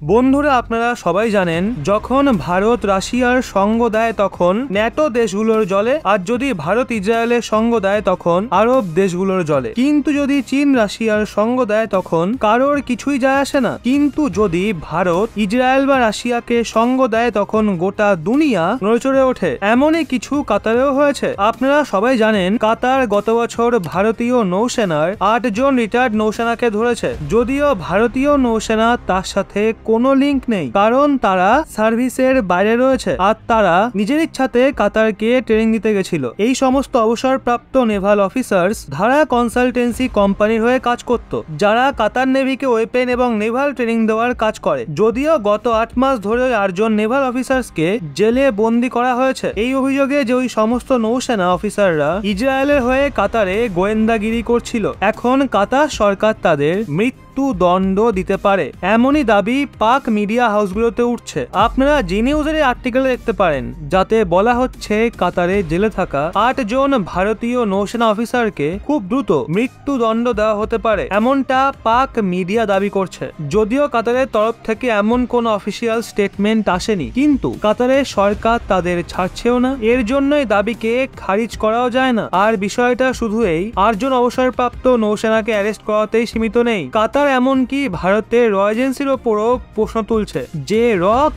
বন্ধুরা, আপনারা সবাই জানেন যখন ভারত রাশিয়ার সঙ্গ দেয় তখন ন্যাটো দেশগুলোর জলে, আর যদি ভারত ইসরায়েলের সঙ্গ দেয় তখন আরব দেশগুলোর জলে। কিন্তু যদি চীন রাশিয়ার সঙ্গ দেয় তখন কারোর কিছুই যায় আসে না। কিন্তু যদি ভারত ইসরায়েল বা রাশিয়াকে সঙ্গ দেয় তখন গোটা দুনিয়া নড়েচড়ে ওঠে। এমনই কিছু কাতারেও হয়েছে। আপনারা সবাই জানেন কাতার গত বছর ভারতীয় নৌসেনার 8 জন রিটায়ার্ড নৌসেনাকে ধরেছে। যদিও ভারতীয় নৌসেনা তার সাথে কোনো লিঙ্ক নেই, কারণ তারা সার্ভিসের বাইরে রয়েছে আর তারা নিজের ইচ্ছাতে কাতারকে ট্রেনিং দিতে গেছিল। এই সমস্ত অবসরপ্রাপ্ত নেভাল অফিসার্স ধারা কনসালটেন্সি কোম্পানির হয়ে কাজ করত, যারা কাতার নেভিকে ওয়েপেন এবং নেভাল ট্রেনিং দেওয়ার কাজ করে। যদিও গত 8 মাস ধরে 8 জন নেভাল অফিসার্সকে জেলে বন্দী করা হয়েছে এই অভিযোগে যে ওই সমস্ত নৌসেনা অফিসাররা ইসরায়েলের হয়ে কাতারে গোয়েন্দাগিরি করছিল। এখন কাতার সরকার তাদের মৃত্যুদণ্ড দিতে পারে, এমনই দাবি পাক মিডিয়া হাউসগুলোতে উঠছে। আপনারা জি নিউজের আর্টিকেলে দেখতে পারেন, যাতে বলা হচ্ছে কাতারে জেলে থাকা 8 জন ভারতীয় নৌসেনা অফিসারকে খুব দ্রুত মৃত্যুদণ্ড দেওয়া হতে পারে, এমনটা পাক মিডিয়া দাবি করছে। যদিও কাতারের তরফ থেকে এমন কোন অফিসিয়াল স্টেটমেন্ট আসেনি, কিন্তু কাতারের সরকার তাদের ছাড়ছেও না। এর জন্যই দাবিকে খারিজ করাও যায় না। আর বিষয়টা শুধু এই 8 জন অবসরপ্রাপ্ত নৌসেনাকে অ্যারেস্ট করাতেই সীমিত নেই। কাতার এমনকি ভারতের র এজেন্সির ওপরও প্রশ্ন তুলছে যে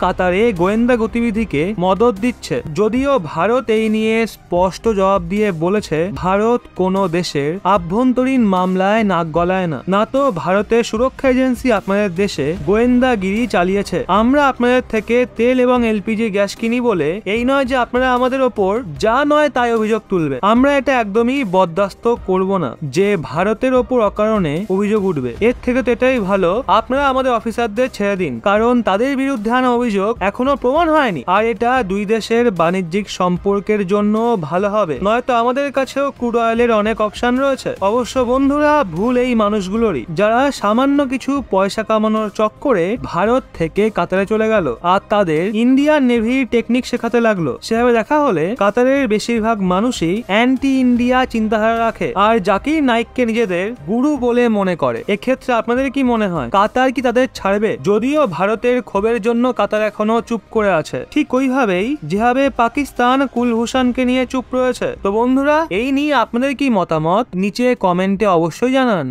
কাতারে গোয়েন্দা গতিবিধিকে মদত দিচ্ছে। যদিও ভারত এই নিয়ে স্পষ্ট জবাব দিয়ে বলেছে ভারত কোনো দেশের আভ্যন্তরীণ মামলায় নাক গলায় না, না তো ভারতের সুরক্ষা এজেন্সি আপনাদের দেশে গোয়েন্দাগিরি চালিয়েছে। আমরা আপনাদের থেকে তেল এবং এলপিজি গ্যাস কিনি বলে এই নয় যে আপনারা আমাদের ওপর যা নয় তাই অভিযোগ তুলবে। আমরা এটা একদমই বরদাস্ত করব না যে ভারতের ওপর অকারণে অভিযোগ উঠবে। এর থেকে তো এটাই ভালো আপনারা আমাদের অফিসারদের ছেড়ে দিন, কারণ তাদের বিরুদ্ধে আনা অভিযোগ এখনো প্রমাণ হয়নি। আর এটা দুই দেশের বাণিজ্যিক সম্পর্কের জন্য ভালো হবে, নয়তো আমাদের কাছেও ক্রুড অয়েলের অনেক অপশন রয়েছে। অবশ্য বন্ধুরা, ভুল এই মানুষগুলোরই যারা সামান্য কিছু পয়সা কামানোর চক্করে ভারত থেকে কাতারে চলে গেল আর তাদের ইন্ডিয়ান নেভির টেকনিক শেখাতে লাগলো। সেভাবে দেখা হলে কাতারের বেশিরভাগ মানুষই অ্যান্টি ইন্ডিয়া চিন্তাধারা রাখে আর জাকির নাইককে নিজেদের গুরু বলে মনে করে। এক্ষেত্রে আপনাদের কি মনে হয়, কাতার কি তাদের ছাড়বে? যদিও ভারতের ক্ষোভের জন্য কাতার এখনো চুপ করে আছে, ঠিক ওইভাবেই যেভাবে পাকিস্তান কুলভূষণকে নিয়ে চুপ রয়েছে। তো বন্ধুরা, এই নিয়ে আপনাদের কি মতামত নিচে কমেন্টে অবশ্যই জানান।